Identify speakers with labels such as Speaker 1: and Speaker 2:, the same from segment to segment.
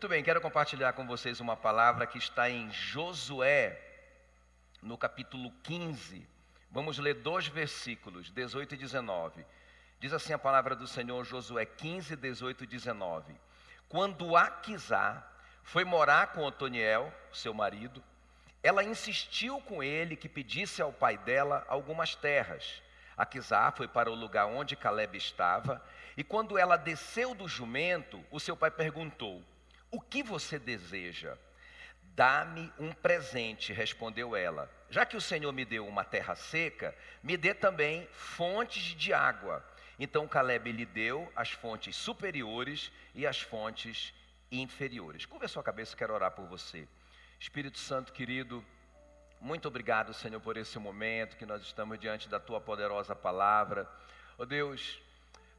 Speaker 1: Muito bem, quero compartilhar com vocês uma palavra que está em Josué, no capítulo 15. Vamos ler 2 versículos, 18 e 19. Diz assim a palavra do Senhor, Josué 15, 18 e 19. Quando Aquisá foi morar com Otoniel, seu marido, ela insistiu com ele que pedisse ao pai dela algumas terras. Aquisá foi para o lugar onde Calebe estava, e quando ela desceu do jumento, o seu pai perguntou: "O que você deseja?" "Dá-me um presente", respondeu ela. "Já que o Senhor me deu uma terra seca, me dê também fontes de água." Então Calebe lhe deu as fontes superiores e as fontes inferiores. Curva a sua cabeça, quero orar por você. Espírito Santo querido, muito obrigado, Senhor, por esse momento que nós estamos diante da Tua poderosa palavra. Ó Deus,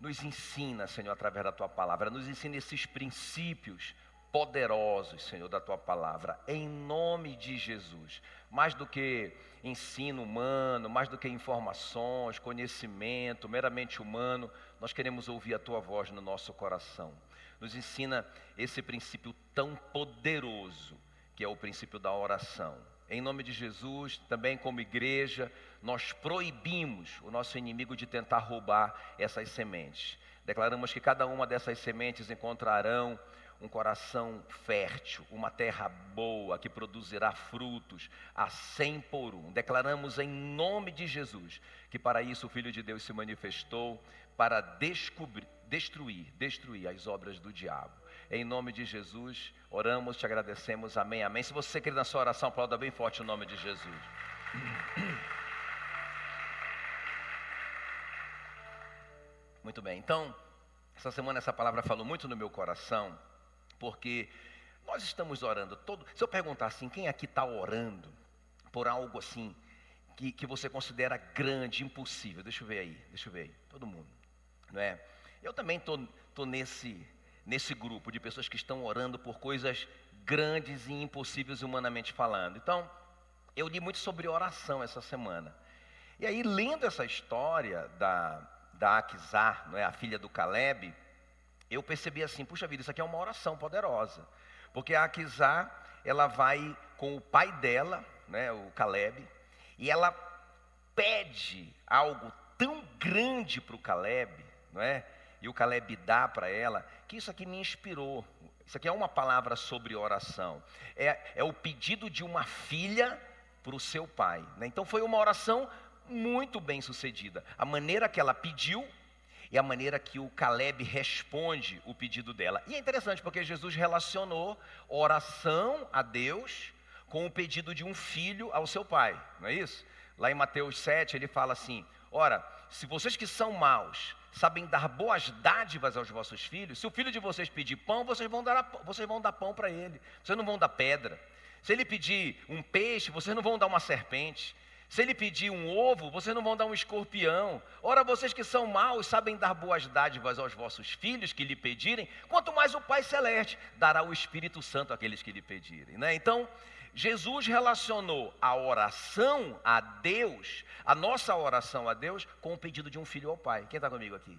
Speaker 1: nos ensina, Senhor, através da Tua palavra, nos ensina esses princípios poderosos, Senhor, da Tua palavra, em nome de Jesus. Mais do que ensino humano, mais do que informações, conhecimento meramente humano, nós queremos ouvir a Tua voz no nosso coração. Nos ensina esse princípio tão poderoso, que é o princípio da oração. Em nome de Jesus, também como igreja, nós proibimos o nosso inimigo de tentar roubar essas sementes. Declaramos que cada uma dessas sementes encontrarão um coração fértil, uma terra boa que produzirá frutos a 100 por 1. Declaramos em nome de Jesus que para isso o Filho de Deus se manifestou para destruir as obras do diabo. Em nome de Jesus, oramos, te agradecemos, amém, amém. Se você crê na sua oração, aplauda bem forte o nome de Jesus. Muito bem, então, essa semana essa palavra falou muito no meu coração, porque nós estamos orando todo. Se eu perguntar assim, quem aqui está orando por algo assim, que você considera grande, impossível? Deixa eu ver aí, todo mundo, não é? Eu também estou nesse grupo de pessoas que estão orando por coisas grandes e impossíveis humanamente falando. Então, eu li muito sobre oração essa semana. E aí, lendo essa história da Aquisá, não é, a filha do Calebe, eu percebi assim, puxa vida, isso aqui é uma oração poderosa. Porque a Aquisá, ela vai com o pai dela, né, o Calebe, e ela pede algo tão grande para o Calebe, não é? E o Calebe dá para ela, que isso aqui me inspirou. Isso aqui é uma palavra sobre oração. É o pedido de uma filha para o seu pai, né? Então foi uma oração muito bem sucedida. A maneira que ela pediu e a maneira que o Calebe responde o pedido dela. E é interessante porque Jesus relacionou oração a Deus com o pedido de um filho ao seu pai, não é isso? Lá em Mateus 7 ele fala assim: ora, se vocês que são maus sabem dar boas dádivas aos vossos filhos, se o filho de vocês pedir pão, vocês vão dar pão para ele, vocês não vão dar pedra. Se ele pedir um peixe, vocês não vão dar uma serpente. Se ele pedir um ovo, vocês não vão dar um escorpião. Ora, vocês que são maus sabem dar boas dádivas aos vossos filhos que lhe pedirem, quanto mais o Pai Celeste dará o Espírito Santo àqueles que lhe pedirem, né? Então, Jesus relacionou a oração a Deus, a nossa oração a Deus, com o pedido de um filho ao Pai. Quem está comigo aqui?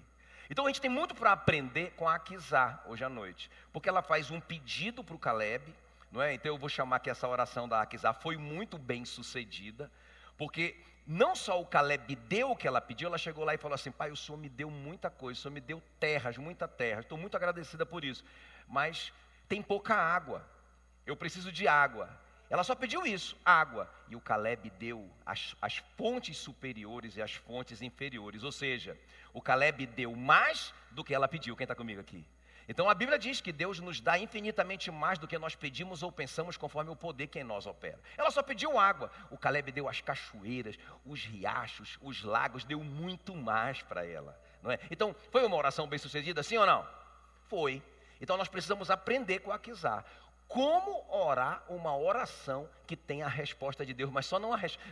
Speaker 1: Então a gente tem muito para aprender com a Aquisá hoje à noite, porque ela faz um pedido para o Calebe, não é? Então eu vou chamar que essa oração da Aquisá foi muito bem sucedida, porque não só o Calebe deu o que ela pediu, ela chegou lá e falou assim: pai, o Senhor me deu muita coisa, o Senhor me deu terras, muita terra, estou muito agradecida por isso, mas tem pouca água, eu preciso de água. Ela só pediu isso, água, e o Calebe deu as fontes superiores e as fontes inferiores, ou seja, o Calebe deu mais do que ela pediu. Quem está comigo aqui? Então a Bíblia diz que Deus nos dá infinitamente mais do que nós pedimos ou pensamos, conforme o poder que em nós opera. Ela só pediu água, o Calebe deu as cachoeiras, os riachos, os lagos, deu muito mais para ela, não é? Então, foi uma oração bem sucedida, sim ou não? Foi. Então nós precisamos aprender com Aquisá como orar uma oração que tem a resposta de Deus, mas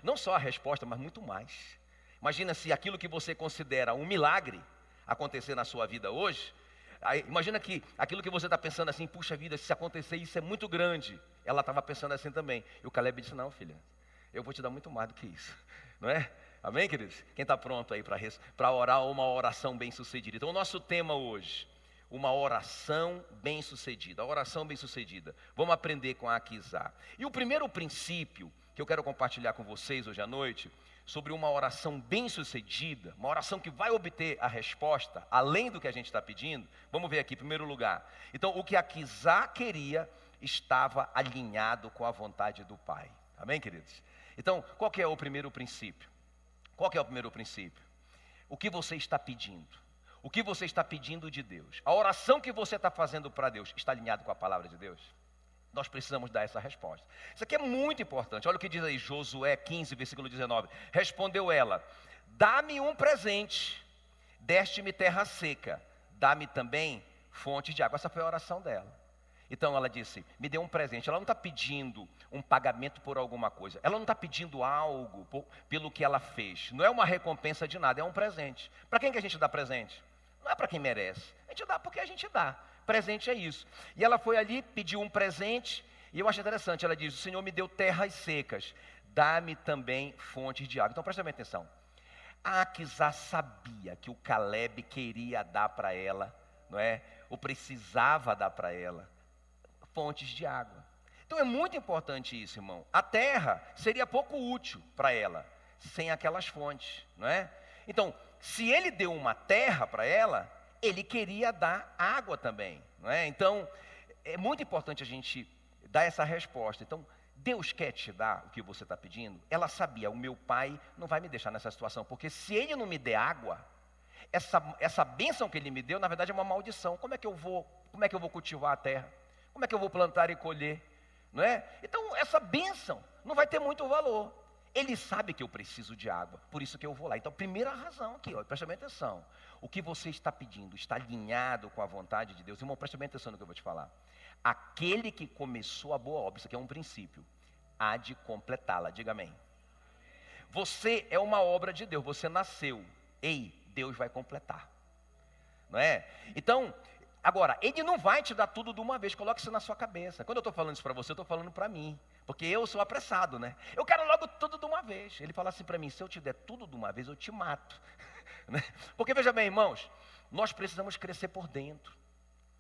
Speaker 1: não só a resposta, mas muito mais. Imagina se aquilo que você considera um milagre acontecer na sua vida hoje. Aí, imagina que aquilo que você está pensando assim, puxa vida, se acontecer isso é muito grande. Ela estava pensando assim também. E o Calebe disse: não, filha, eu vou te dar muito mais do que isso, não é? Amém, queridos? Quem está pronto aí para orar uma oração bem sucedida? Então o nosso tema hoje, uma oração bem-sucedida. A oração bem-sucedida. Vamos aprender com a Aquisá. E o primeiro princípio que eu quero compartilhar com vocês hoje à noite, sobre uma oração bem-sucedida, uma oração que vai obter a resposta, além do que a gente está pedindo, vamos ver aqui em primeiro lugar. Então, o que Aquisá queria estava alinhado com a vontade do Pai. Amém, queridos? Então, qual que é o primeiro princípio? Qual que é o primeiro princípio? O que você está pedindo? O que você está pedindo de Deus? A oração que você está fazendo para Deus está alinhado com a palavra de Deus? Nós precisamos dar essa resposta. Isso aqui é muito importante. Olha o que diz aí, Josué 15, versículo 19. Respondeu ela: dá-me um presente, deste-me terra seca, dá-me também fonte de água. Essa foi a oração dela. Então ela disse, me dê um presente. Ela não está pedindo um pagamento por alguma coisa. Ela não está pedindo algo pelo que ela fez. Não é uma recompensa de nada, é um presente. Para quem que a gente dá presente? Não é para quem merece. A gente dá porque a gente dá. Presente é isso. E ela foi ali, pediu um presente, e eu acho interessante, ela diz, o Senhor me deu terras secas, dá-me também fontes de água. Então presta bem atenção. A Aquisá sabia que o Caleb queria dar para ela, não é? Ou precisava dar para ela, fontes de água. Então é muito importante isso, irmão. A terra seria pouco útil para ela, sem aquelas fontes, não é? Então, se ele deu uma terra para ela, ele queria dar água também, não é? Então, é muito importante a gente dar essa resposta. Então, Deus quer te dar o que você está pedindo? Ela sabia, o meu pai não vai me deixar nessa situação, porque se ele não me der água, essa bênção que ele me deu, na verdade é uma maldição. Como é que eu vou cultivar a terra? Como é que eu vou plantar e colher? Não é? Então, essa bênção não vai ter muito valor. Ele sabe que eu preciso de água, por isso que eu vou lá. Então, a primeira razão aqui, presta bem atenção. O que você está pedindo está alinhado com a vontade de Deus? Irmão, presta bem atenção no que eu vou te falar. Aquele que começou a boa obra, isso aqui é um princípio, há de completá-la. Diga amém. Você é uma obra de Deus, você nasceu. Ei, Deus vai completar. Não é? Então, agora, Ele não vai te dar tudo de uma vez, coloque isso na sua cabeça. Quando eu estou falando isso para você, eu estou falando para mim. Porque eu sou apressado, né? Eu quero logo tudo de uma vez. Ele fala assim para mim, se eu te der tudo de uma vez, eu te mato. Porque veja bem, irmãos, nós precisamos crescer por dentro.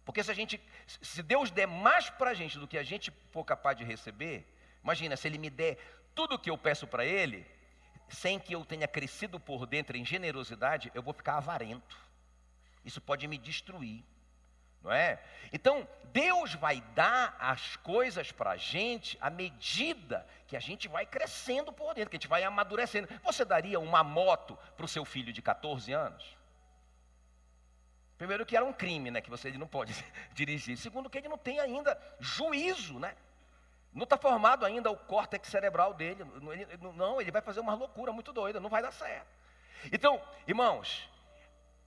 Speaker 1: Porque se Deus der mais para a gente do que a gente for capaz de receber, imagina, se Ele me der tudo o que eu peço para Ele, sem que eu tenha crescido por dentro em generosidade, eu vou ficar avarento. Isso pode me destruir. Não é? Então, Deus vai dar as coisas para a gente à medida que a gente vai crescendo por dentro, que a gente vai amadurecendo. Você daria uma moto para o seu filho de 14 anos? Primeiro que era um crime, né? Que ele não pode dirigir. Segundo que ele não tem ainda juízo, né? Não está formado ainda o córtex cerebral dele. Ele vai fazer uma loucura muito doida, não vai dar certo. Então, irmãos,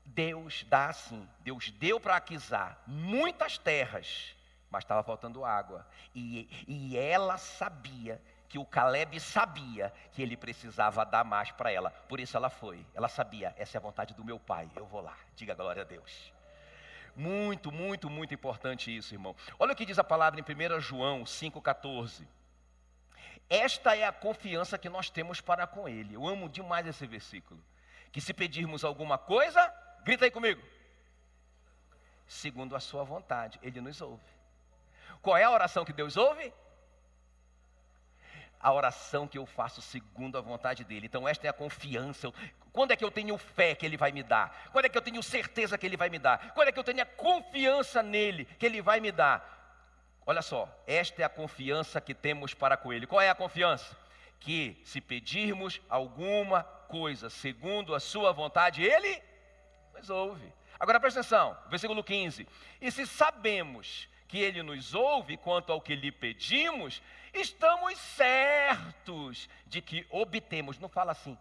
Speaker 1: Deus dá assim, Deus deu para Aquisá muitas terras, mas estava faltando água. E ela sabia, que o Caleb sabia que ele precisava dar mais para ela. Por isso ela foi, ela sabia, essa é a vontade do meu pai, eu vou lá, diga glória a Deus. Muito, muito, muito importante isso, irmão. Olha o que diz a palavra em 1 João 5,14. Esta é a confiança que nós temos para com Ele. Eu amo demais esse versículo. Que se pedirmos alguma coisa, grita aí comigo. Segundo a sua vontade, Ele nos ouve. Qual é a oração que Deus ouve? A oração que eu faço segundo a vontade dEle. Então esta é a confiança. Quando é que eu tenho fé que Ele vai me dar? Quando é que eu tenho certeza que Ele vai me dar? Quando é que eu tenho a confiança nele que Ele vai me dar? Olha só, esta é a confiança que temos para com Ele. Qual é a confiança? Que se pedirmos alguma coisa segundo a sua vontade, Ele nos ouve. Agora presta atenção, versículo 15. E se sabemos que Ele nos ouve quanto ao que lhe pedimos, estamos certos de que obtemos. Não fala assim,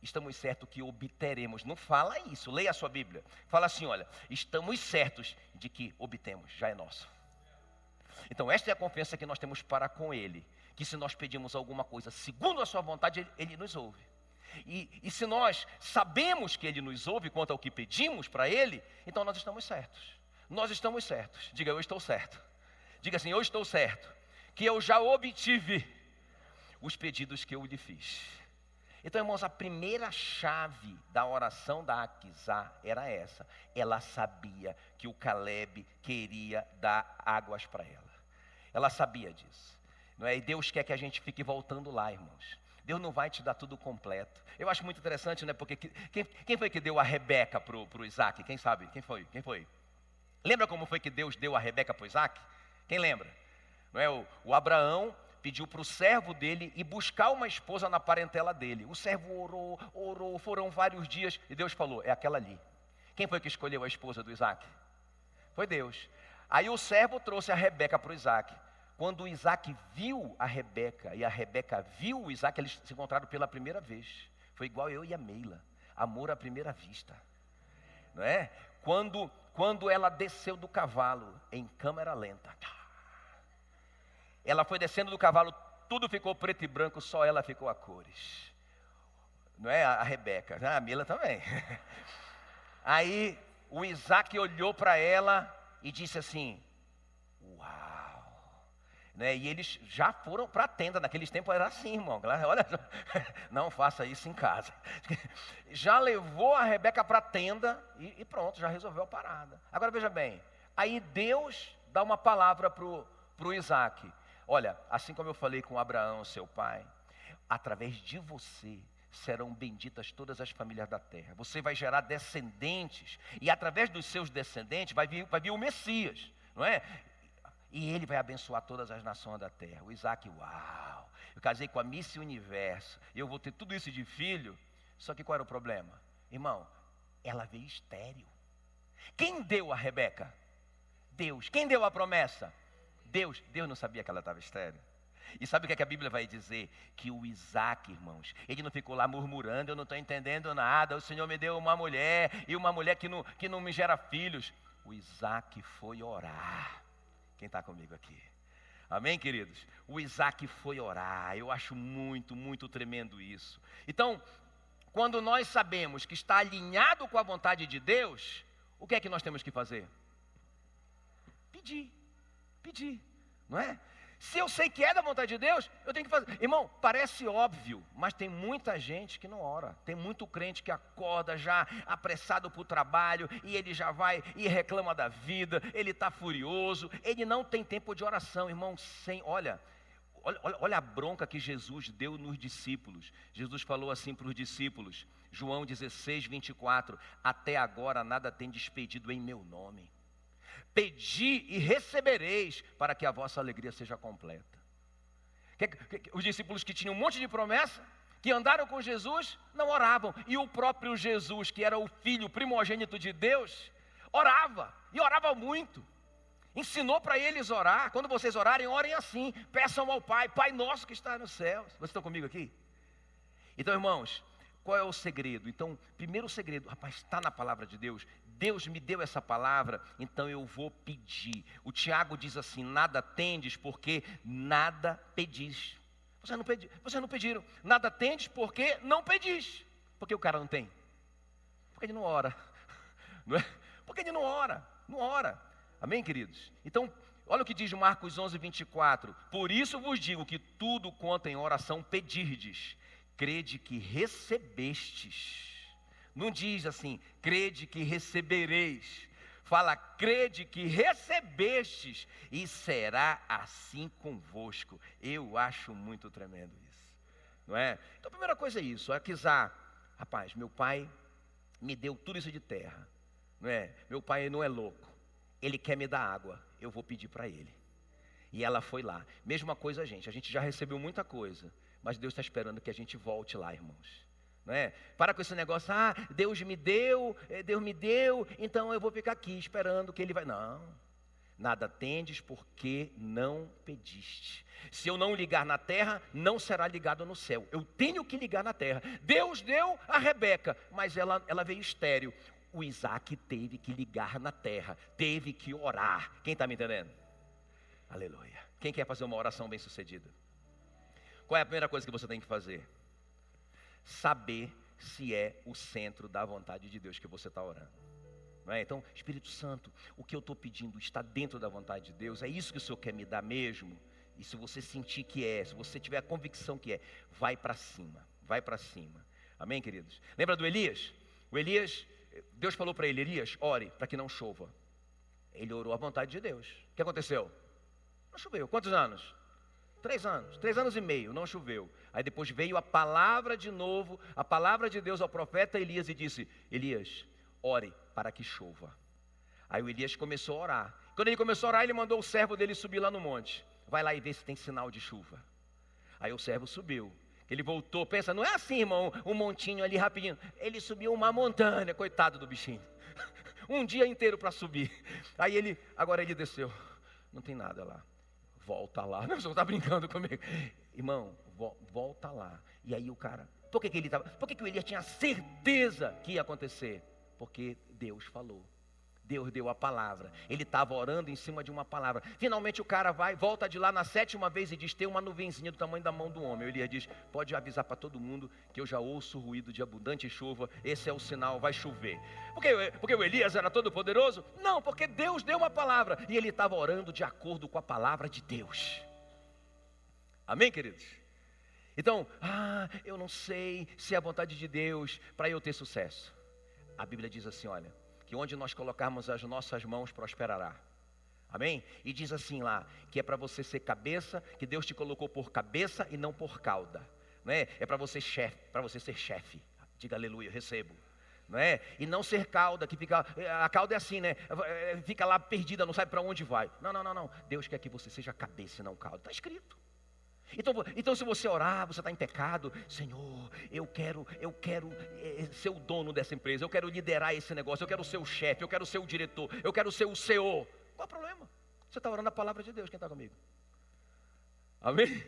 Speaker 1: estamos certos que obteremos. Não fala isso, leia a sua Bíblia. Fala assim, olha, estamos certos de que obtemos, já é nosso. Então esta é a confiança que nós temos para com Ele. Que se nós pedimos alguma coisa segundo a sua vontade, Ele nos ouve. E se nós sabemos que Ele nos ouve quanto ao que pedimos para Ele, então nós estamos certos. Nós estamos certos. Diga, eu estou certo. Diga assim, eu estou certo. Que eu já obtive os pedidos que eu lhe fiz. Então, irmãos, a primeira chave da oração da Aquisá era essa. Ela sabia que o Caleb queria dar águas para ela. Ela sabia disso. Não é? E Deus quer que a gente fique voltando lá, irmãos. Deus não vai te dar tudo completo. Eu acho muito interessante, né? Porque quem foi que deu a Rebeca para o Isaac? Quem sabe? Quem foi? Lembra como foi que Deus deu a Rebeca para o Isaac? Quem lembra? Não é? O Abraão pediu para o servo dele ir buscar uma esposa na parentela dele. O servo orou, foram vários dias e Deus falou, é aquela ali. Quem foi que escolheu a esposa do Isaac? Foi Deus. Aí o servo trouxe a Rebeca para o Isaac. Quando o Isaac viu a Rebeca e a Rebeca viu o Isaac, eles se encontraram pela primeira vez. Foi igual eu e a Meila, amor à primeira vista. Não é? Quando ela desceu do cavalo em câmera lenta, ela foi descendo do cavalo, tudo ficou preto e branco, só ela ficou a cores. Não é? A Rebeca, a Meila também. Aí o Isaac olhou para ela e disse assim, uau. Né? E eles já foram para a tenda, naqueles tempos era assim, irmão. Olha, não faça isso em casa. Já levou a Rebeca para a tenda e pronto, já resolveu a parada. Agora veja bem, aí Deus dá uma palavra para o Isaac. Olha, assim como eu falei com Abraão, seu pai, através de você serão benditas todas as famílias da terra. Você vai gerar descendentes e através dos seus descendentes vai vir o Messias, não é? E ele vai abençoar todas as nações da terra. O Isaac, uau, eu casei com a Miss Universo, e eu vou ter tudo isso de filho. Só que qual era o problema? Irmão, ela veio estéril. Quem deu a Rebeca? Deus. Quem deu a promessa? Deus. Deus não sabia que ela estava estéril. E sabe o que é que a Bíblia vai dizer? Que o Isaac, irmãos, ele não ficou lá murmurando, eu não estou entendendo nada, o Senhor me deu uma mulher, e uma mulher que não me gera filhos. O Isaac foi orar. Quem está comigo aqui? Amém, queridos? O Isaac foi orar. Eu acho muito, muito tremendo isso. Então, quando nós sabemos que está alinhado com a vontade de Deus, o que é que nós temos que fazer? Pedir, não é? Se eu sei que é da vontade de Deus, eu tenho que fazer. Irmão, parece óbvio, mas tem muita gente que não ora. Tem muito crente que acorda já apressado para o trabalho, e ele já vai e reclama da vida, ele está furioso, ele não tem tempo de oração, irmão. Olha a bronca que Jesus deu nos discípulos. Jesus falou assim para os discípulos, João 16, 24, até agora nada tem despedido em meu nome. Pedi e recebereis, para que a vossa alegria seja completa. Os discípulos que tinham um monte de promessa, que andaram com Jesus, não oravam. E o próprio Jesus, que era o filho primogênito de Deus, orava, e orava muito. Ensinou para eles orar. Quando vocês orarem, orem assim. Peçam ao Pai, Pai nosso que está nos céus. Vocês estão comigo aqui? Então, irmãos, qual é o segredo? Então, primeiro segredo, rapaz, está na palavra de Deus. Deus me deu essa palavra, então eu vou pedir. O Tiago diz assim, nada tendes porque nada pedis. Vocês não pediram. Nada tendes porque não pedis. Porque o cara não tem. Porque ele não ora. Não é? Porque ele não ora. Amém, queridos? Então, olha o que diz Marcos 11, 24. Por isso vos digo que tudo quanto em oração pedirdes, crede que recebestes. Não diz assim, crede que recebereis. Fala, crede que recebestes e será assim convosco. Eu acho muito tremendo isso, não é? Então a primeira coisa é isso, Aquisá. Rapaz, meu pai me deu tudo isso de terra, não é? Meu pai não é louco, ele quer me dar água, eu vou pedir para ele. E ela foi lá. Mesma coisa a gente já recebeu muita coisa, mas Deus está esperando que a gente volte lá, irmãos. Não é? Para com esse negócio, Deus me deu, então eu vou ficar aqui esperando que Ele vai. Não, nada tendes porque não pediste. Se eu não ligar na terra, não será ligado no céu. Eu tenho que ligar na terra. Deus deu a Rebeca, mas ela veio estéril. O Isaac teve que ligar na terra, teve que orar. Quem está me entendendo? Aleluia. Quem quer fazer uma oração bem sucedida? Qual é a primeira coisa que você tem que fazer? Saber se é o centro da vontade de Deus que você está orando. Não é? Então, Espírito Santo, o que eu estou pedindo está dentro da vontade de Deus? É isso que o Senhor quer me dar mesmo? E se você sentir que é, se você tiver a convicção que é, vai para cima. vai para cima. Amém, queridos? Lembra do Elias? O Elias, Deus falou para ele, Elias, ore para que não chova. Ele orou à vontade de Deus. O que aconteceu? Não choveu. Quantos anos? 3 anos. 3 anos e meio, não choveu. Aí depois veio a palavra de novo, a palavra de Deus ao profeta Elias e disse, Elias, ore para que chova. Aí o Elias começou a orar. Quando ele começou a orar, ele mandou o servo dele subir lá no monte. Vai lá e vê se tem sinal de chuva. Aí o servo subiu. Ele voltou, pensa, não é assim, irmão, um montinho ali rapidinho. Ele subiu uma montanha, coitado do bichinho. Um dia inteiro para subir. Aí agora ele desceu. Não tem nada lá. Volta lá. Não, o senhor está brincando comigo. Irmão, volta lá. E aí o cara, por que o Elias tinha certeza que ia acontecer? Porque Deus falou. Deus deu a palavra. Ele estava orando em cima de uma palavra. Finalmente o cara volta de lá na 7ª vez e diz, tem uma nuvenzinha do tamanho da mão do homem. O Elias diz, pode avisar para todo mundo que eu já ouço o ruído de abundante chuva. Esse é o sinal, vai chover. Porque o Elias era todo poderoso? Não, porque Deus deu uma palavra. E ele estava orando de acordo com a palavra de Deus. Amém, queridos? Então, eu não sei se é a vontade de Deus para eu ter sucesso. A Bíblia diz assim, olha, que onde nós colocarmos as nossas mãos prosperará. Amém? E diz assim lá, que é para você ser cabeça, que Deus te colocou por cabeça e não por cauda. Não é? É para você ser chefe. Diga aleluia, eu recebo. Não é? E não ser cauda, a cauda é assim, né? Fica lá perdida, não sabe para onde vai. Não. Deus quer que você seja cabeça e não cauda. Está escrito. Então se você orar, você está em pecado, Senhor, eu quero ser o dono dessa empresa, eu quero liderar esse negócio, eu quero ser o chefe, eu quero ser o diretor, eu quero ser o CEO. Qual é o problema? Você está orando a palavra de Deus, quem está comigo? Amém?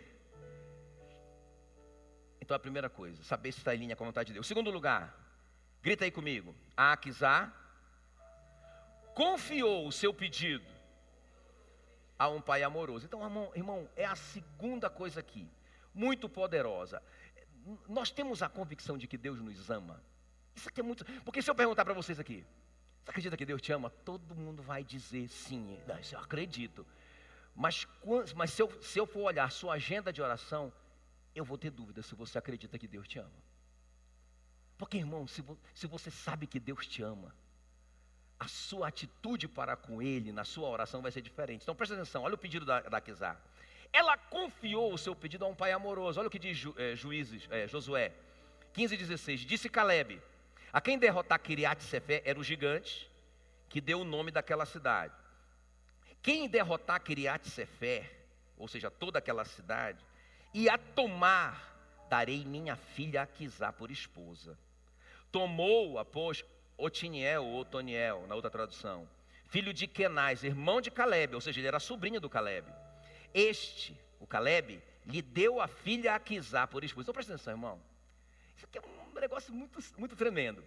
Speaker 1: Então a primeira coisa, saber se está em linha com a vontade de Deus. Segundo lugar, grita aí comigo, Aquisá confiou o seu pedido a um pai amoroso. Então, irmão, é a segunda coisa aqui, muito poderosa. Nós temos a convicção de que Deus nos ama. Isso aqui é muito... Porque se eu perguntar para vocês aqui, você acredita que Deus te ama? Todo mundo vai dizer sim. Isso eu acredito. Mas se eu for olhar a sua agenda de oração, eu vou ter dúvida se você acredita que Deus te ama. Porque, irmão, se você sabe que Deus te ama, a sua atitude para com Ele, na sua oração, vai ser diferente. Então presta atenção, olha o pedido da Aquisá. Ela confiou o seu pedido a um pai amoroso. Olha o que diz Josué 15:16. Disse Calebe, a quem derrotar Quiriate-Sefé era o gigante que deu o nome daquela cidade. Quem derrotar Quiriate-Sefé, ou seja, toda aquela cidade, e a tomar, darei minha filha Aquisá por esposa. Tomou-a, pois, Otiniel ou Otoniel, na outra tradução, filho de Kenaz, irmão de Calebe, ou seja, ele era sobrinho do Calebe. O Calebe, lhe deu a filha Aquisá por esposa. Então presta atenção, irmão. Isso aqui é um negócio muito, muito tremendo.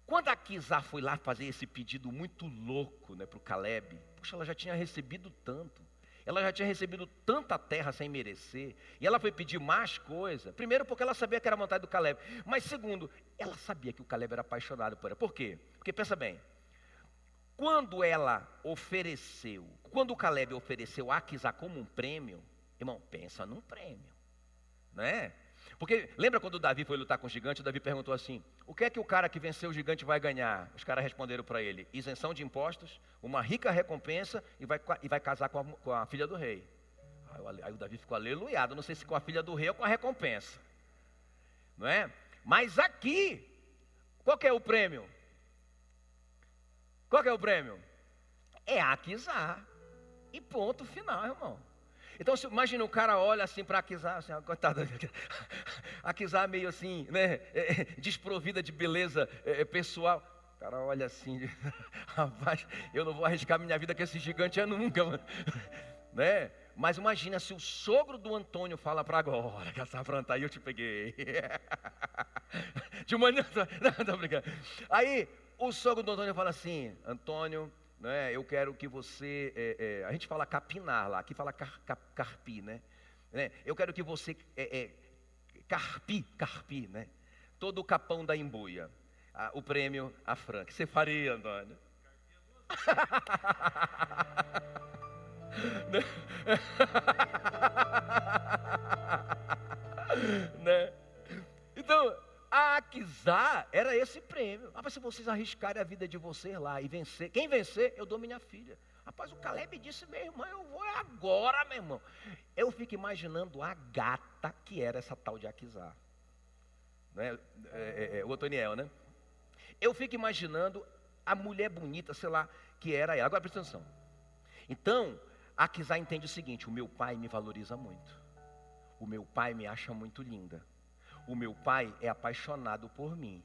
Speaker 1: Quando a Aquisá foi lá fazer esse pedido muito louco, né, para o Calebe, poxa, ela já tinha recebido tanto. Ela já tinha recebido tanta terra sem merecer. E ela foi pedir mais coisa. Primeiro porque ela sabia que era a vontade do Calebe. Mas segundo, ela sabia que o Calebe era apaixonado por ela. Por quê? Porque pensa bem. Quando o Calebe ofereceu a Aquisá como um prêmio, irmão, pensa num prêmio. Não é? Porque lembra quando o Davi foi lutar com o gigante, o Davi perguntou assim, o que é que o cara que venceu o gigante vai ganhar? Os caras responderam para ele, isenção de impostos, uma rica recompensa e vai casar com a filha do rei. Aí o Davi ficou aleluiado, não sei se com a filha do rei ou com a recompensa. Não é? Mas aqui, qual que é o prêmio? Qual que é o prêmio? É Aquisá. E ponto final, irmão. Então, imagina o cara olha assim para Aquisá, assim, coitada, Aquisá meio assim, né, desprovida de beleza pessoal. O cara olha assim, rapaz, eu não vou arriscar minha vida com esse gigante nunca, mano. Né? Mas imagina se o sogro do Antônio fala para agora, que essa planta aí eu te peguei. De maneira, não, tô brincando. Aí o sogro do Antônio fala assim, Antônio, né, eu quero que você, a gente fala capinar lá, aqui fala carpi, né? Eu quero que você carpi, né? Todo o capão da embuia. O prêmio a Frank. Você faria, Antônio? Né? esse prêmio. Rapaz, se vocês arriscarem a vida de vocês lá e vencer, quem vencer, eu dou minha filha. Rapaz, o Caleb disse, meu irmão, eu vou agora, meu irmão. Eu fico imaginando a gata que era essa tal de Aquisá. Né? O Otoniel, né? Eu fico imaginando a mulher bonita, sei lá, que era ela. Agora presta atenção. Então, Aquisá entende o seguinte: o meu pai me valoriza muito. O meu pai me acha muito linda. O meu pai é apaixonado por mim.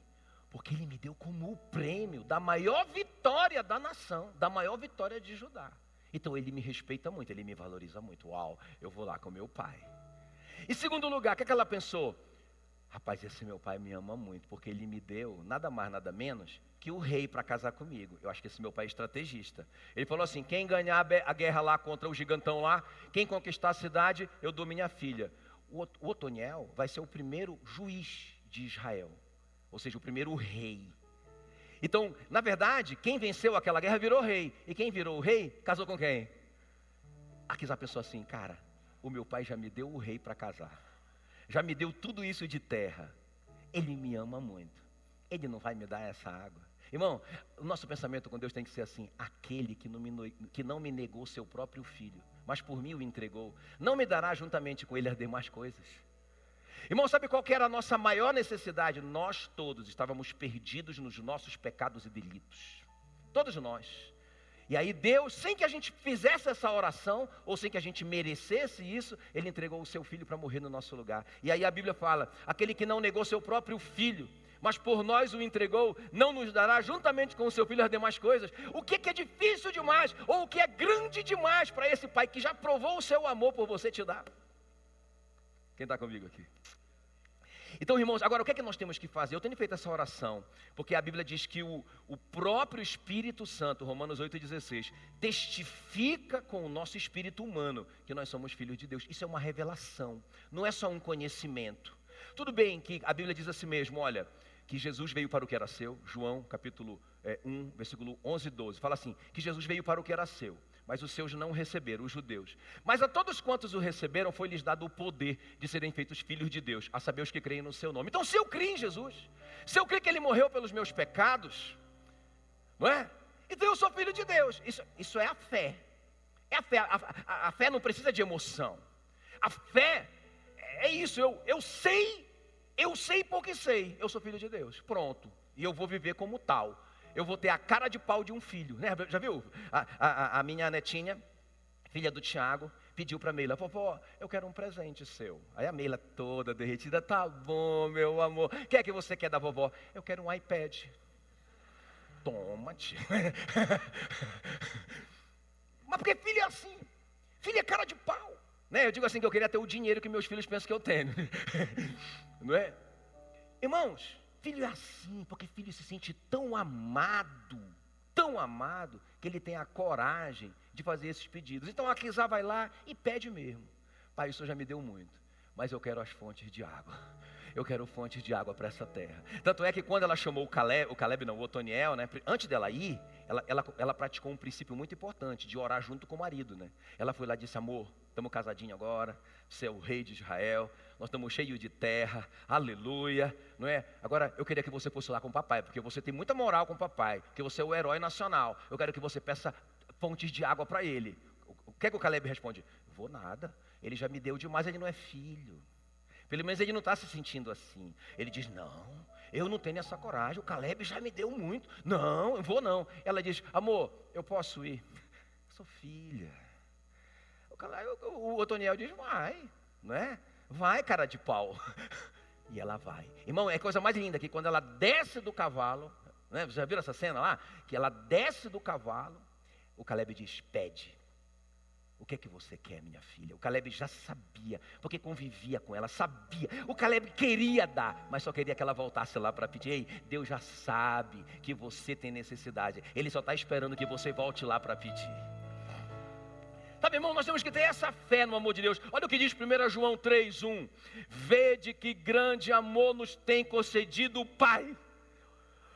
Speaker 1: Porque ele me deu como o prêmio da maior vitória da nação, da maior vitória de Judá. Então ele me respeita muito, ele me valoriza muito. Uau, eu vou lá com meu pai. Em segundo lugar, o que ela pensou? Rapaz, esse meu pai me ama muito, porque ele me deu nada mais, nada menos que o rei para casar comigo. Eu acho que esse meu pai é estrategista. Ele falou assim: quem ganhar a guerra lá contra o gigantão lá, quem conquistar a cidade, eu dou minha filha. O Otoniel vai ser o primeiro juiz de Israel, ou seja, o primeiro rei. Então, na verdade, quem venceu aquela guerra virou rei. E quem virou o rei, casou com quem? Aquisá pensou assim: cara, o meu pai já me deu o rei para casar. Já me deu tudo isso de terra. Ele me ama muito. Ele não vai me dar essa água. Irmão, o nosso pensamento com Deus tem que ser assim: aquele que não me negou seu próprio filho, mas por mim o entregou, não me dará juntamente com ele as demais coisas. Irmão, sabe qual que era a nossa maior necessidade? Nós todos estávamos perdidos nos nossos pecados e delitos. Todos nós. E aí Deus, sem que a gente fizesse essa oração, ou sem que a gente merecesse isso, Ele entregou o seu filho para morrer no nosso lugar. E aí a Bíblia fala: aquele que não negou seu próprio filho, mas por nós o entregou, não nos dará juntamente com o seu filho as demais coisas. O que é difícil demais, ou o que é grande demais para esse pai que já provou o seu amor por você te dar? Quem está comigo aqui? Então, irmãos, agora o que é que nós temos que fazer? Eu tenho feito essa oração, porque a Bíblia diz que o próprio Espírito Santo, Romanos 8,16, testifica com o nosso espírito humano que nós somos filhos de Deus. Isso é uma revelação, não é só um conhecimento. Tudo bem que a Bíblia diz assim mesmo, olha, que Jesus veio para o que era seu. João capítulo 1, versículo 11 e 12, fala assim, que Jesus veio para o que era seu, mas os seus não receberam, os judeus. Mas a todos quantos o receberam, foi-lhes dado o poder de serem feitos filhos de Deus, a saber os que creem no seu nome. Então, se eu creio em Jesus, se eu creio que Ele morreu pelos meus pecados, não é? Então eu sou filho de Deus. Isso é a fé. É a fé. A fé não precisa de emoção. A fé é isso. Eu sei porque sei. Eu sou filho de Deus. Pronto. E eu vou viver como tal. Eu vou ter a cara de pau de um filho, né? Já viu? A minha netinha, filha do Tiago, pediu para a Meila: vovó, eu quero um presente seu. Aí a Meila toda derretida: tá bom, meu amor, o que é que você quer da vovó? Eu quero um iPad. Toma, tia. Mas porque filho é assim, filho é cara de pau, né? Eu digo assim que eu queria ter o dinheiro que meus filhos pensam que eu tenho, não é? Irmãos, filho é assim, porque filho se sente tão amado, que ele tem a coragem de fazer esses pedidos. Então Aquisá vai lá e pede mesmo: pai, o senhor já me deu muito, mas eu quero as fontes de água. Eu quero fontes de água para essa terra. Tanto é que quando ela chamou o Otoniel, né, antes dela ir, ela praticou um princípio muito importante, de orar junto com o marido, né? Ela foi lá e disse: amor, estamos casadinhos agora, você é o rei de Israel, nós estamos cheios de terra, aleluia, não é? Agora eu queria que você fosse lá com o papai, porque você tem muita moral com o papai, porque você é o herói nacional. Eu quero que você peça fontes de água para ele. O que é que o Caleb responde? Vou nada, ele já me deu demais, ele não é filho. Pelo menos ele não está se sentindo assim. Ele diz: não, eu não tenho essa coragem, o Caleb já me deu muito. Não, eu vou não. Ela diz: amor, eu posso ir? Sou filha. O Otoniel diz: vai, não é? Vai, cara de pau. E ela vai. Irmão, é a coisa mais linda que quando ela desce do cavalo, né? Você já viu essa cena lá? Que ela desce do cavalo, o Caleb diz: pede. O que é que você quer, minha filha? O Caleb já sabia, porque convivia com ela, sabia. O Caleb queria dar, mas só queria que ela voltasse lá para pedir. Ei, Deus já sabe que você tem necessidade. Ele só está esperando que você volte lá para pedir. Sabe, irmão, nós temos que ter essa fé no amor de Deus. Olha o que diz 1 João 3:1. Vede que grande amor nos tem concedido o Pai,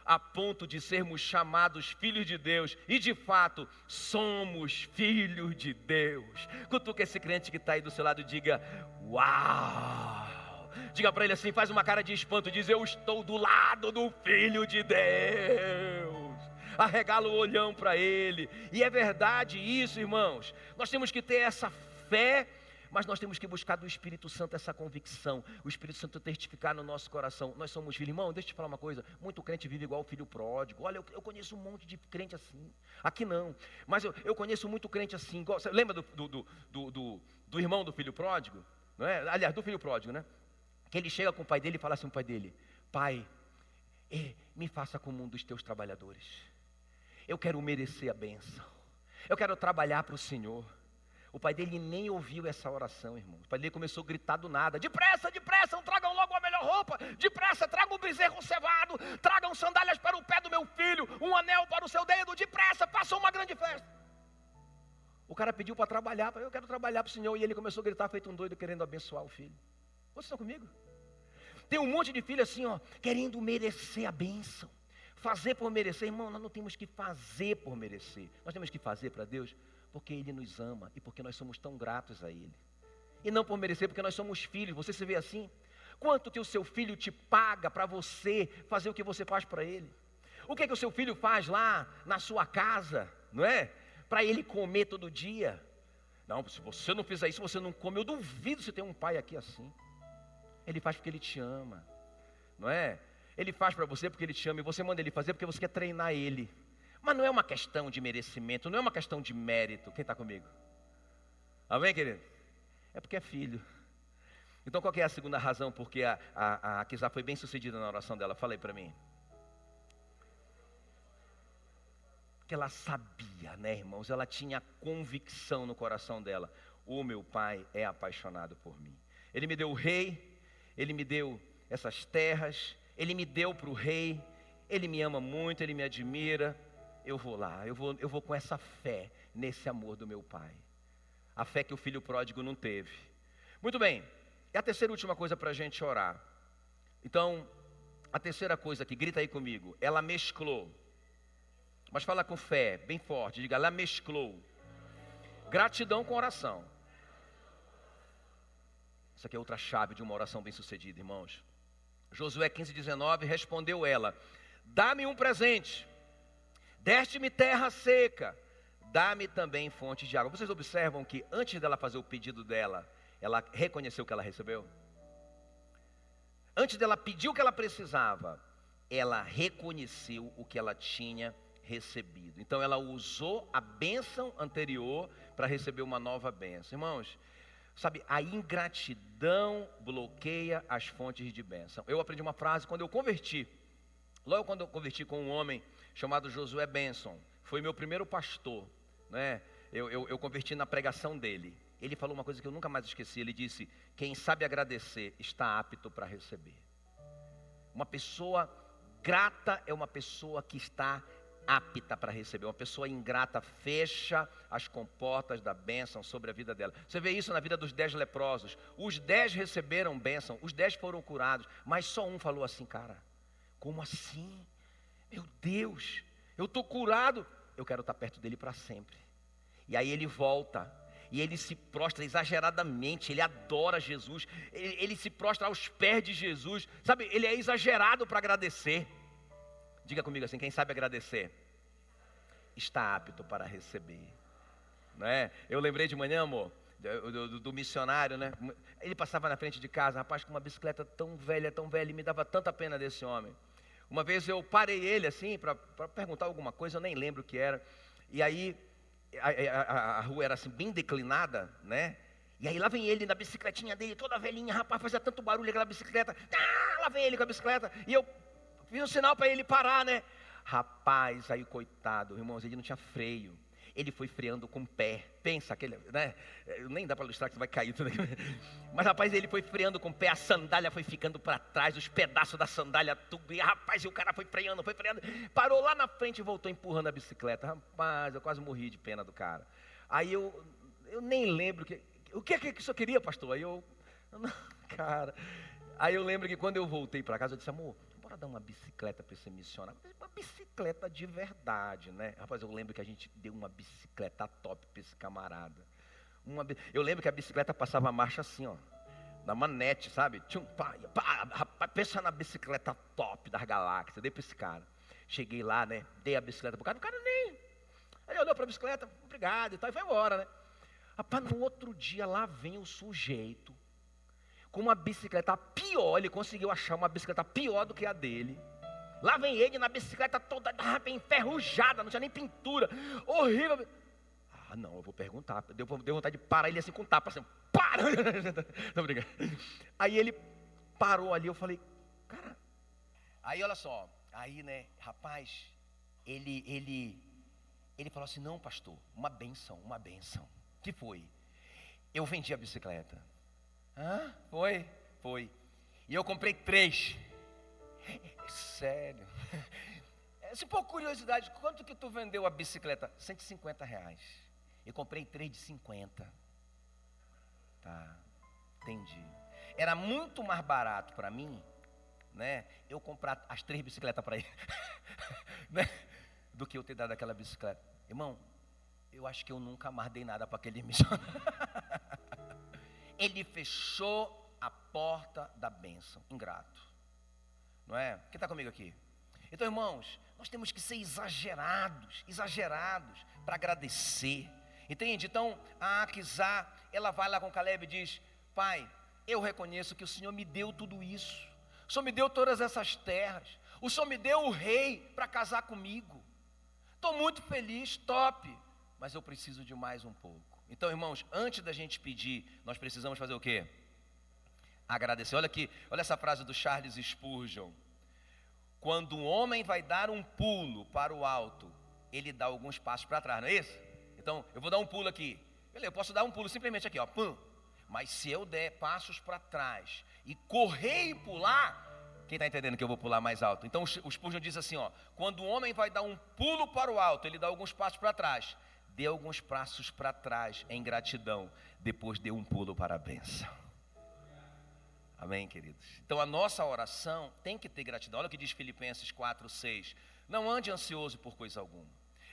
Speaker 1: a ponto de sermos chamados filhos de Deus. E de fato, somos filhos de Deus. Cutuca esse crente que está aí do seu lado e diga: uau! Diga para ele assim, faz uma cara de espanto, diz: eu estou do lado do Filho de Deus. Arregala o olhão para ele. E é verdade isso, irmãos. Nós temos que ter essa fé, mas nós temos que buscar do Espírito Santo essa convicção. O Espírito Santo testificar no nosso coração. Nós somos filhos. Irmão, deixa eu te falar uma coisa. Muito crente vive igual o filho pródigo. Olha, eu conheço um monte de crente assim. Aqui não. Mas eu conheço muito crente assim. Você lembra do irmão do filho pródigo? Não é? Aliás, do filho pródigo, né? Que ele chega com o pai dele e fala assim ao pai dele: pai, me faça como um dos teus trabalhadores. Eu quero merecer a bênção. Eu quero trabalhar para o Senhor. O pai dele nem ouviu essa oração, irmão. O pai dele começou a gritar do nada: depressa, depressa, tragam logo a melhor roupa. Depressa, tragam um bezerro cevado. Tragam sandálias para o pé do meu filho. Um anel para o seu dedo. Depressa, façam uma grande festa. O cara pediu para trabalhar. Eu quero trabalhar para o Senhor. E ele começou a gritar feito um doido, querendo abençoar o filho. Vocês estão comigo? Tem um monte de filho assim, ó, querendo merecer a bênção. Fazer por merecer. Irmão, nós não temos que fazer por merecer. Nós temos que fazer para Deus porque Ele nos ama e porque nós somos tão gratos a Ele. E não por merecer, porque nós somos filhos. Você se vê assim? Quanto que o seu filho te paga para você fazer o que você faz para ele? O que que o seu filho faz lá na sua casa, não é? Para ele comer todo dia. Não, se você não fizer isso, você não come. Eu duvido se tem um pai aqui assim. Ele faz porque Ele te ama, não é? Ele faz para você porque Ele te ama e você manda Ele fazer porque você quer treinar Ele. Mas não é uma questão de merecimento, não é uma questão de mérito. Quem está comigo? Amém, querido? É porque é filho. Então qual que é a segunda razão porque a Kizá foi bem sucedida na oração dela? Fala aí para mim. Porque ela sabia, né, irmãos? Ela tinha convicção no coração dela. O meu pai é apaixonado por mim. Ele me deu o rei, Ele me deu essas terras, Ele me deu para o rei, Ele me ama muito, Ele me admira. Eu vou lá, eu vou com essa fé nesse amor do meu pai. A fé que o filho pródigo não teve. Muito bem, e a terceira e última coisa para a gente orar. Então, a terceira coisa aqui, grita aí comigo. Ela mesclou. Mas fala com fé, bem forte, diga: ela mesclou gratidão com oração. Isso aqui é outra chave de uma oração bem sucedida, irmãos. Josué 15:19, respondeu ela: dá-me um presente. Deste-me terra seca, dá-me também fontes de água. Vocês observam que antes dela fazer o pedido dela, ela reconheceu que ela recebeu? Antes dela pedir o que ela precisava, ela reconheceu o que ela tinha recebido. Então ela usou a bênção anterior para receber uma nova bênção. Irmãos, sabe, a ingratidão bloqueia as fontes de bênção. Eu aprendi uma frase quando eu converti. Logo quando eu converti com um homem chamado Josué Benson, foi meu primeiro pastor, né? Eu converti na pregação dele. Ele falou uma coisa que eu nunca mais esqueci. Ele disse: quem sabe agradecer está apto para receber. Uma pessoa grata é uma pessoa que está apta para receber. Uma pessoa ingrata fecha as comportas da bênção sobre a vida dela. Você vê isso na vida dos 10 leprosos. Os 10 receberam bênção, os 10 foram curados, mas só um falou assim: cara, como assim? Meu Deus, eu estou curado, eu quero estar perto dele para sempre. E aí ele volta, e ele se prostra exageradamente, ele adora Jesus, ele se prostra aos pés de Jesus, sabe, ele é exagerado para agradecer. Diga comigo assim: quem sabe agradecer está apto para receber, não é? Eu lembrei de manhã, amor, do missionário, né? Ele passava na frente de casa, rapaz, com uma bicicleta tão velha, e me dava tanta pena desse homem. Uma vez eu parei ele assim, para perguntar alguma coisa, eu nem lembro o que era. E aí, a rua era assim, bem declinada, né? E aí lá vem ele na bicicletinha dele, toda velhinha, rapaz, fazia tanto barulho aquela bicicleta. Lá vem ele com a bicicleta, e eu fiz um sinal para ele parar, né? Rapaz, aí coitado, irmãos, ele não tinha freio. Ele foi freando com o pé. Pensa, aquele, né? Nem dá para ilustrar que você vai cair tudo aqui. Mas rapaz, ele foi freando com o pé. A sandália foi ficando para trás. Os pedaços da sandália tudo. E rapaz, o cara foi freando. Parou lá na frente e voltou empurrando a bicicleta. Rapaz, eu quase morri de pena do cara. Aí eu nem lembro. O que é que o senhor queria, pastor? Aí cara. Aí eu lembro que quando eu voltei para casa, eu disse: amor, bora dar uma bicicleta para esse missionário. Uma bicicleta de verdade, né? Rapaz, eu lembro que a gente deu uma bicicleta top para esse camarada. Eu lembro que a bicicleta passava a marcha assim, ó. na manete, sabe? Tchum, pá, pá, rapaz, pensa na bicicleta top das galáxias. Dei para esse cara. Cheguei lá, né? Dei a bicicleta pro cara. O cara nem... Ele olhou para a bicicleta, obrigado e tal, e foi embora, né? Rapaz, no outro dia, lá vem o sujeito, com uma bicicleta pior, ele conseguiu achar uma bicicleta pior do que a dele. Lá vem ele na bicicleta toda enferrujada, não tinha nem pintura, horrível. Ah, não, eu vou perguntar. Deu vontade de parar ele assim com tapa, assim, para! Não, obrigado. Aí ele parou ali, eu falei, cara... Aí olha só, aí né, rapaz, ele falou assim, não pastor, uma bênção. Que foi? Eu vendi a bicicleta. Hã? Foi. E eu comprei 3. Sério. Se por curiosidade, quanto que tu vendeu a bicicleta? R$150. Eu comprei 3 de 50. Tá, entendi. Era muito mais barato para mim, né? Eu comprar as 3 bicicletas para ele, né? Do que eu ter dado aquela bicicleta. Irmão, eu acho que eu nunca mais dei nada para aquele missionário. Ele fechou a porta da bênção. Ingrato. Não é? Quem está comigo aqui? Então, irmãos, nós temos que ser exagerados para agradecer. Entende? Então, a Aquisá, ela vai lá com Caleb e diz, pai, eu reconheço que o Senhor me deu tudo isso. O Senhor me deu todas essas terras. O Senhor me deu o rei para casar comigo. Estou muito feliz, top. Mas eu preciso de mais um pouco. Então, irmãos, antes da gente pedir, nós precisamos fazer o quê? Agradecer. Olha aqui, olha essa frase do Charles Spurgeon. Quando um homem vai dar um pulo para o alto, ele dá alguns passos para trás, não é isso? Então, eu vou dar um pulo aqui. Beleza, eu posso dar um pulo simplesmente aqui, ó. Pum. Mas se eu der passos para trás e correr e pular, quem está entendendo que eu vou pular mais alto? Então, o Spurgeon diz assim, ó. Quando um homem vai dar um pulo para o alto, ele dá alguns passos para trás. Dê alguns passos para trás em gratidão, depois dê um pulo para a bênção. Amém, queridos? Então a nossa oração tem que ter gratidão. Olha o que diz Filipenses 4:6. Não ande ansioso por coisa alguma.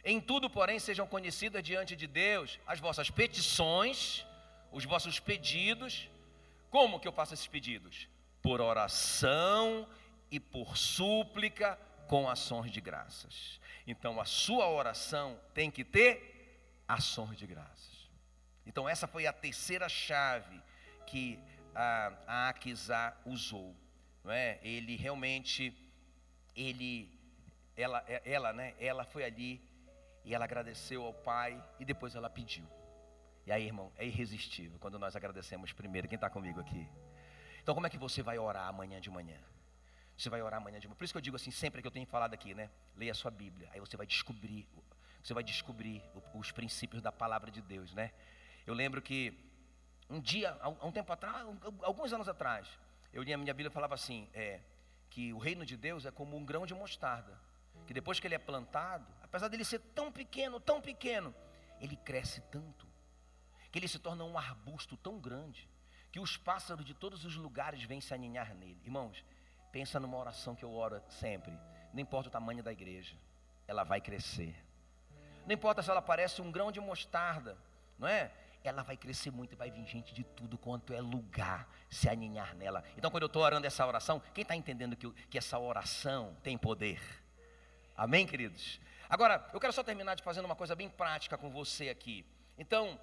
Speaker 1: Em tudo, porém, sejam conhecidas diante de Deus as vossas petições, os vossos pedidos. Como que eu faço esses pedidos? Por oração e por súplica com ações de graças. Então a sua oração tem que ter ações de graças. Então essa foi a terceira chave que a Aquisá usou, não é? Ele realmente, ela foi ali e ela agradeceu ao pai e depois ela pediu. E aí, irmão, é irresistível quando nós agradecemos primeiro. Quem está comigo aqui? Então, como é que você vai orar amanhã de manhã? Você vai orar amanhã de manhã. Por isso que eu digo assim, sempre que eu tenho falado aqui, né? Leia a sua Bíblia, aí você vai descobrir os princípios da palavra de Deus, né? Eu lembro que um dia, há um tempo atrás, alguns anos atrás, eu li a minha Bíblia e falava assim, que o reino de Deus é como um grão de mostarda, que depois que ele é plantado, apesar dele ser tão pequeno, ele cresce tanto, que ele se torna um arbusto tão grande, que os pássaros de todos os lugares vêm se aninhar nele. Irmãos, pensa numa oração que eu oro sempre, não importa o tamanho da igreja, ela vai crescer. Não importa se ela parece um grão de mostarda, não é? Ela vai crescer muito e vai vir gente de tudo quanto é lugar se aninhar nela. Então, quando eu estou orando essa oração, quem está entendendo que essa oração tem poder? Amém, queridos? Agora, eu quero só terminar de fazendo uma coisa bem prática com você aqui. Então,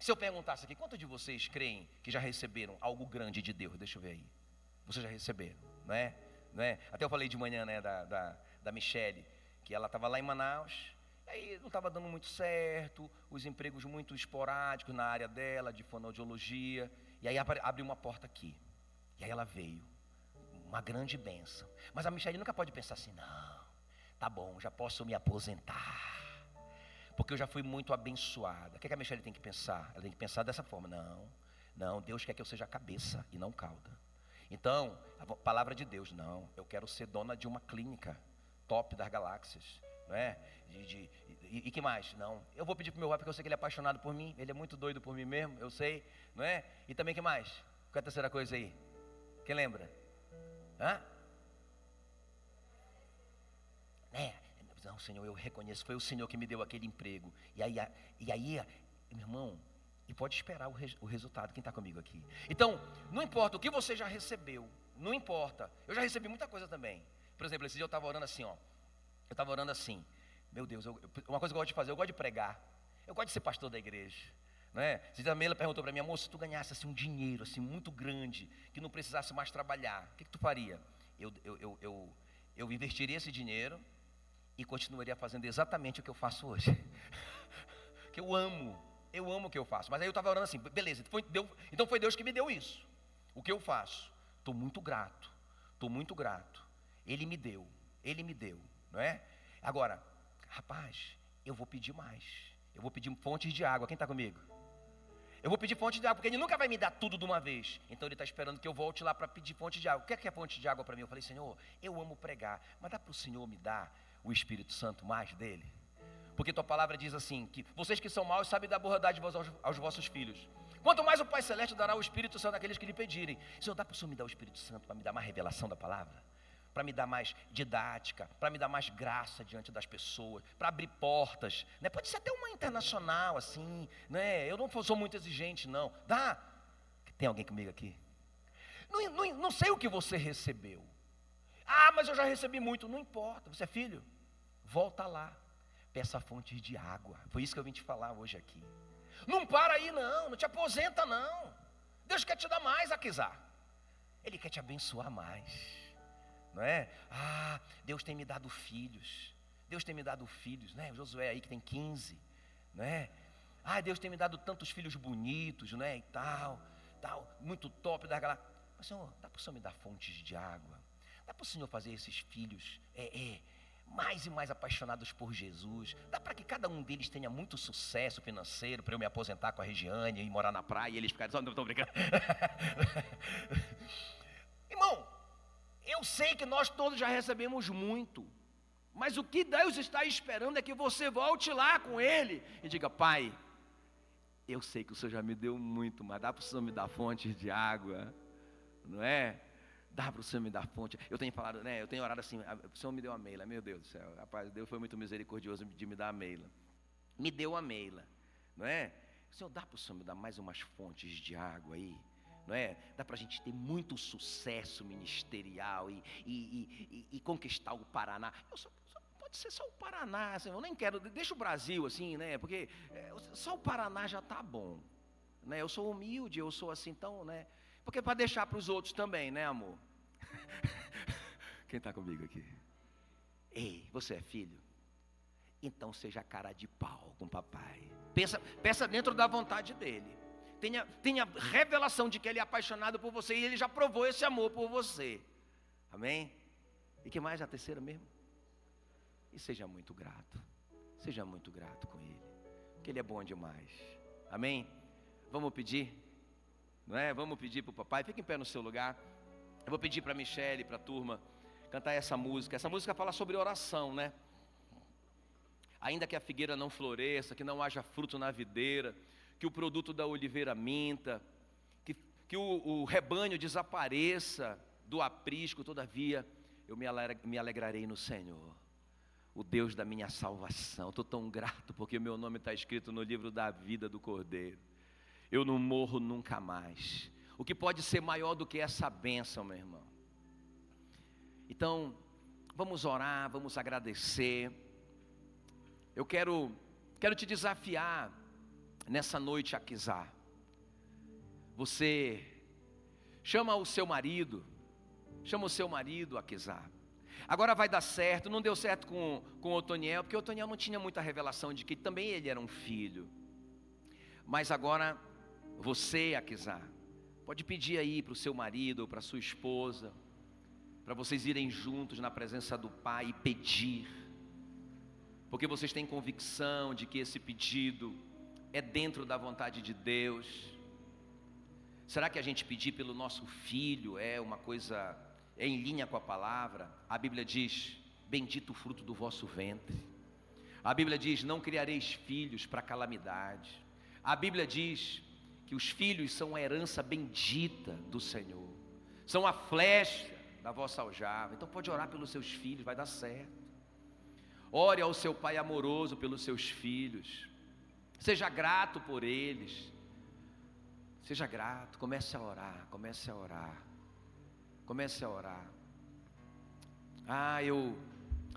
Speaker 1: se eu perguntasse aqui, quantos de vocês creem que já receberam algo grande de Deus? Deixa eu ver aí. Vocês já receberam, não é? Até eu falei de manhã, né, da Michele, que ela estava lá em Manaus. Aí não estava dando muito certo, os empregos muito esporádicos na área dela, de fonoaudiologia. E aí abriu uma porta aqui. E aí ela veio, uma grande bênção. Mas a Michele nunca pode pensar assim, não, tá bom, já posso me aposentar, porque eu já fui muito abençoada. O que a Michele tem que pensar? Ela tem que pensar dessa forma, não, Deus quer que eu seja cabeça e não cauda. Então, a palavra de Deus, não, eu quero ser dona de uma clínica top das galáxias. Não é? E que mais? Não, eu vou pedir para o meu pai, porque eu sei que ele é apaixonado por mim, ele é muito doido por mim mesmo, eu sei, não é? E também que mais? Qual é a terceira coisa aí? Quem lembra? Não, Senhor, eu reconheço, foi o Senhor que me deu aquele emprego. E aí, meu irmão, E pode esperar o resultado, quem está comigo aqui. Então, não importa o que você já recebeu, não importa. Eu já recebi muita coisa também. Por exemplo, esse dia eu estava orando assim, ó. Eu estava orando assim, meu Deus, uma coisa que eu gosto de fazer, eu gosto de pregar. Eu gosto de ser pastor da igreja. Não é? Esse dia a Meila perguntou para mim, amor, se tu ganhasse assim, um dinheiro assim, muito grande, que não precisasse mais trabalhar, o que tu faria? Eu investiria esse dinheiro e continuaria fazendo exatamente o que eu faço hoje. Que eu amo o que eu faço. Mas aí eu estava orando assim, beleza, então foi Deus que me deu isso. O que eu faço? Estou muito grato. Ele me deu, não é? Agora, rapaz, eu vou pedir mais. Eu vou pedir fontes de água, quem está comigo? Eu vou pedir fonte de água, porque Ele nunca vai me dar tudo de uma vez. Então Ele está esperando que eu volte lá para pedir fonte de água. O que é fonte de água para mim? Eu falei, Senhor, eu amo pregar, mas dá para o Senhor me dar o Espírito Santo mais dele? Porque tua palavra diz assim, que vocês que são maus sabem dar boa dádiva aos vossos filhos. Quanto mais o Pai Celeste dará o Espírito Santo àqueles que lhe pedirem. Senhor, dá para o Senhor me dar o Espírito Santo para me dar mais revelação da palavra? Para me dar mais didática, para me dar mais graça diante das pessoas, para abrir portas, né? Pode ser até uma internacional assim, né? Eu não sou muito exigente não, dá? Tem alguém comigo aqui? Não sei o que você recebeu, mas eu já recebi muito, não importa, você é filho, volta lá, peça fontes de água, foi isso que eu vim te falar hoje aqui. Não para aí não te aposenta não, Deus quer te dar mais, Aquizar, Ele quer te abençoar mais. Não é? Deus tem me dado filhos, né? Josué aí que tem 15, não é? Deus tem me dado tantos filhos bonitos, não é? E tal, muito top da galera. Mas Senhor, dá para o Senhor me dar fontes de água? Dá para o Senhor fazer esses filhos mais e mais apaixonados por Jesus? Dá para que cada um deles tenha muito sucesso financeiro, para eu me aposentar com a Regiane e morar na praia e eles ficarem só, não estou brincando. Irmão, eu sei que nós todos já recebemos muito, mas o que Deus está esperando é que você volte lá com Ele e diga, Pai, eu sei que o Senhor já me deu muito, mas dá para o Senhor me dar fontes de água, não é? Dá para o Senhor me dar fonte. Eu tenho falado, né? Eu tenho orado assim, o Senhor me deu a Meila, meu Deus do céu, rapaz, Deus foi muito misericordioso de me dar a Meila. Me deu a Meila, não é? Senhor, dá para o Senhor me dar mais umas fontes de água aí? Não é? Dá para a gente ter muito sucesso ministerial e conquistar o Paraná. Pode ser só o Paraná, assim, eu nem quero, deixa o Brasil assim, né? Porque só o Paraná já está bom, né? Eu sou humilde, eu sou assim, então, né? Porque para deixar para os outros também, né, amor? Quem está comigo aqui? Ei, você é filho? Então seja cara de pau com o papai. Peça dentro da vontade dele. Tenha revelação de que ele é apaixonado por você e ele já provou esse amor por você. Amém? E que mais? A terceira mesmo? E seja muito grato. Seja muito grato com ele. Porque ele é bom demais. Amém? Vamos pedir? Não é? Vamos pedir para o papai. Fique em pé no seu lugar. Eu vou pedir para a Michele, para a turma, cantar essa música. Essa música fala sobre oração, né? Ainda que a figueira não floresça, que não haja fruto na videira, que o produto da oliveira minta, que o rebanho desapareça do aprisco, todavia eu me alegrarei no Senhor, o Deus da minha salvação. Estou tão grato porque meu nome está escrito no livro da vida do Cordeiro. Eu não morro nunca mais. O que pode ser maior do que essa bênção, meu irmão? Então, vamos orar, vamos agradecer. Eu quero te desafiar nessa noite, Aquizar. Você chama o seu marido, Aquizar. Agora vai dar certo. Não deu certo com o Otoniel, porque o Otoniel não tinha muita revelação de que também ele era um filho. Mas agora você, Aquizar, pode pedir aí para o seu marido ou para a sua esposa, para vocês irem juntos na presença do Pai e pedir, porque vocês têm convicção de que esse pedido é dentro da vontade de Deus. Será que a gente pedir pelo nosso filho é uma coisa, é em linha com a palavra? A Bíblia diz, bendito o fruto do vosso ventre. A Bíblia diz, não criareis filhos para calamidade. A Bíblia diz que os filhos são a herança bendita do Senhor, são a flecha da vossa aljava. Então pode orar pelos seus filhos, vai dar certo. Ore ao seu Pai amoroso pelos seus filhos. Seja grato por eles. Seja grato, comece a orar, comece a orar. Comece a orar.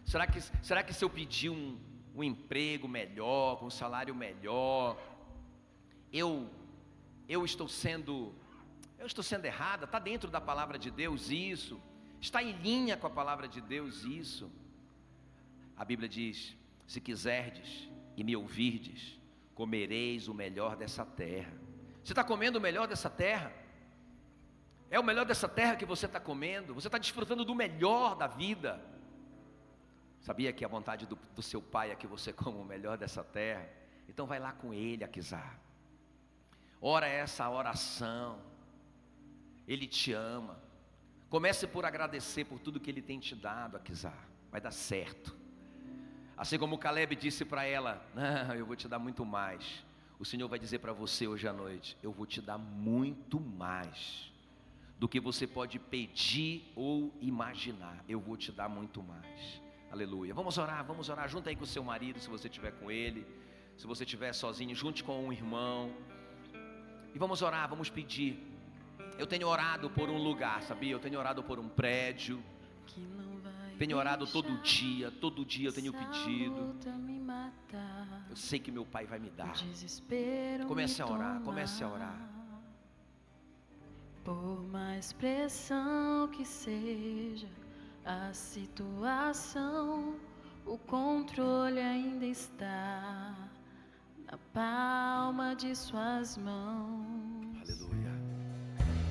Speaker 1: Será que se eu pedir um emprego melhor, com um salário melhor, eu estou sendo errada? Está dentro da palavra de Deus isso? Está em linha com a palavra de Deus isso? A Bíblia diz: se quiserdes e me ouvirdes, comereis o melhor dessa terra. Você está comendo o melhor dessa terra? É o melhor dessa terra que você está comendo? Você está desfrutando do melhor da vida? Sabia que a vontade do seu pai é que você coma o melhor dessa terra? Então vai lá com ele, Aquizar. Ora essa oração. Ele te ama. Comece por agradecer por tudo que ele tem te dado, Aquizar. Vai dar certo. Assim como Caleb disse para ela: não, eu vou te dar muito mais. O Senhor vai dizer para você hoje à noite: eu vou te dar muito mais do que você pode pedir ou imaginar. Eu vou te dar muito mais. Aleluia. Vamos orar. Junta aí com o seu marido, se você estiver com ele. Se você estiver sozinho, junte com um irmão. E vamos orar, vamos pedir. Eu tenho orado por um lugar, sabia? Eu tenho orado por um prédio. Tenho orado todo dia eu tenho pedido. Eu sei que meu pai vai me dar. Comece a orar.
Speaker 2: Por mais pressão que seja a situação, o controle ainda está na palma de suas mãos.
Speaker 1: Aleluia.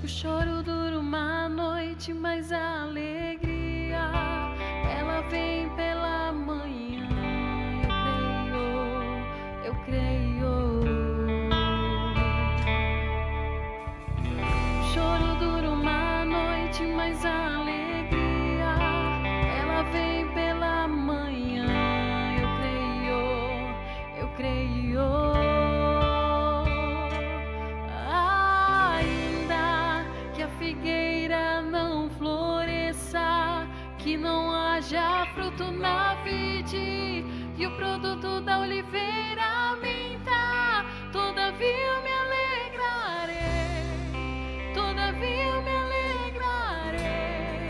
Speaker 2: O choro dura uma noite, mas a alegria, ela vem pela manhã. Eu creio. O choro dura uma noite, mas a alegria, ela vem pela manhã. Eu creio. Ainda que a figueira não floresça, que não haja fruto na vide, e o produto da oliveira minta, todavia eu me alegrarei, todavia eu me alegrarei,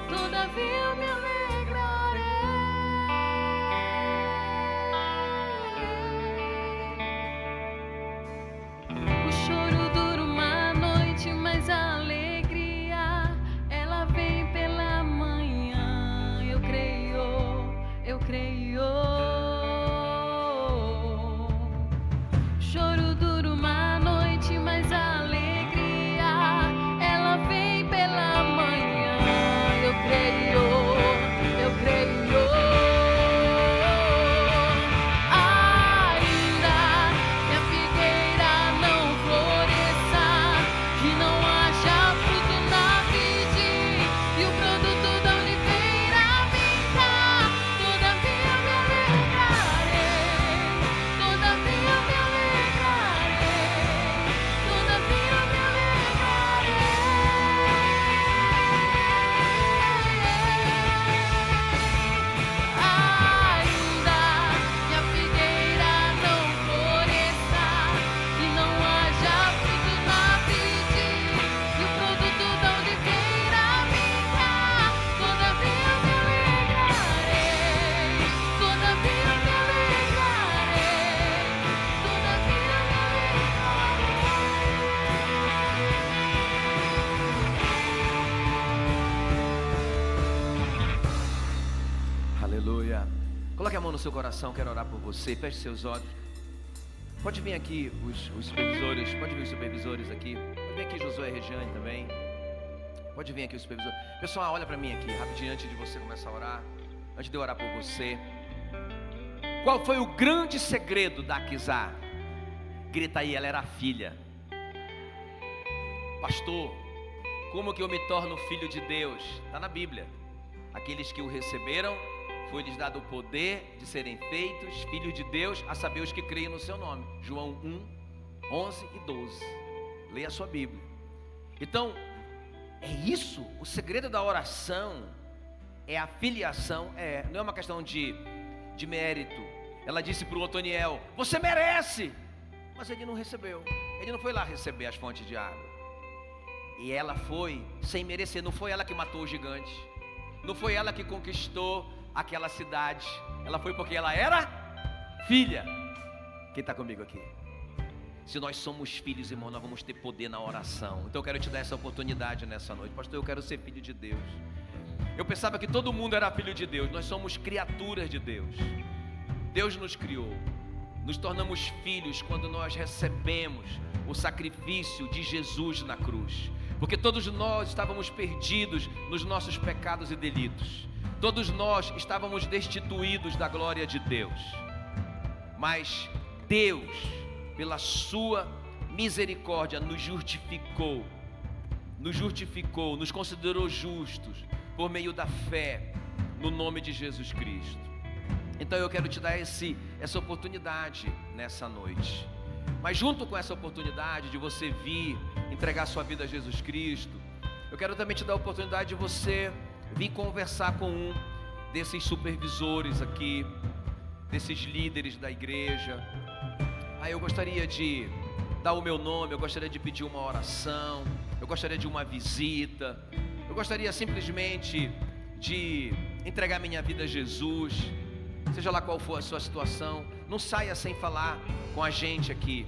Speaker 2: todavia eu me alegrarei. O choro dura uma noite, mas a alegria, ela vem pela manhã. Eu creio. Choro dura uma noite, mas a alegria, ela vem pela manhã. Eu creio. Ainda que a figueira não floresça, que não haja fruto na vide, e o produto da oliveira minta, todavia eu me alegrarei, todavia eu me alegrarei, todavia eu me alegrarei. Ainda que a figueira não floresça, que não haja fruto na vide, e o produto da oliveira minta, todavia eu me alegrarei, todavia eu me alegrarei, todavia eu me alegrarei.
Speaker 1: Aleluia. Coloque a mão no seu coração, quero orar por você. Feche seus olhos. Pode vir aqui os supervisores, pode vir os supervisores aqui. Pode vir aqui Josué e Regiane também. Pode vir aqui os supervisores. Pessoal, olha para mim aqui, rapidinho, antes de você começar a orar. Antes de eu orar por você. Qual foi o grande segredo da Aquizar? Grita aí, ela era filha. Pastor, como que eu me torno filho de Deus? Está na Bíblia. Aqueles que o receberam, foi-lhes dado o poder de serem feitos filhos de Deus, a saber os que creem no seu nome. João 1, 11 e 12. Leia a sua Bíblia. Então, é isso, o segredo da oração é a filiação, não é uma questão de mérito. Ela disse para o Otoniel: você merece, mas ele não recebeu. Ele não foi lá receber as fontes de água. E ela foi sem merecer. Não foi ela que matou o gigante. Não foi ela que conquistou aquela cidade. Ela foi porque ela era filha. Quem está comigo aqui? Se nós somos filhos, irmão, nós vamos ter poder na oração. Então eu quero te dar essa oportunidade nessa noite. Pastor, eu quero ser filho de Deus. Eu pensava que todo mundo era filho de Deus. Nós somos criaturas de Deus. Deus nos criou. Nos tornamos filhos quando nós recebemos o sacrifício de Jesus na cruz. Porque todos nós estávamos perdidos nos nossos pecados e delitos. Todos nós estávamos destituídos da glória de Deus. Mas Deus, pela sua misericórdia, nos justificou, nos considerou justos por meio da fé no nome de Jesus Cristo. Então eu quero te dar essa oportunidade nessa noite. Mas junto com essa oportunidade de você vir entregar sua vida a Jesus Cristo, eu quero também te dar a oportunidade de você vir conversar com um desses supervisores aqui, desses líderes da igreja. Aí eu gostaria de dar o meu nome, eu gostaria de pedir uma oração, eu gostaria de uma visita, eu gostaria simplesmente de entregar minha vida a Jesus. Seja lá qual for a sua situação, não saia sem falar com a gente aqui.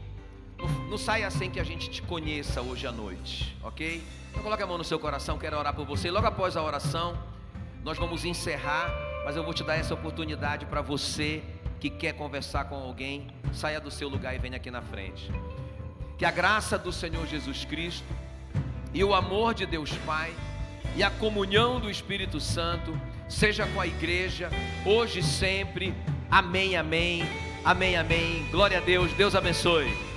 Speaker 1: Não saia sem que a gente te conheça hoje à noite, ok? Então coloque a mão no seu coração, quero orar por você. Logo após a oração, nós vamos encerrar, mas eu vou te dar essa oportunidade para você que quer conversar com alguém. Saia do seu lugar e venha aqui na frente. Que a graça do Senhor Jesus Cristo e o amor de Deus Pai e a comunhão do Espírito Santo seja com a igreja, hoje e sempre. Amém, amém, amém, amém. Glória a Deus, Deus abençoe.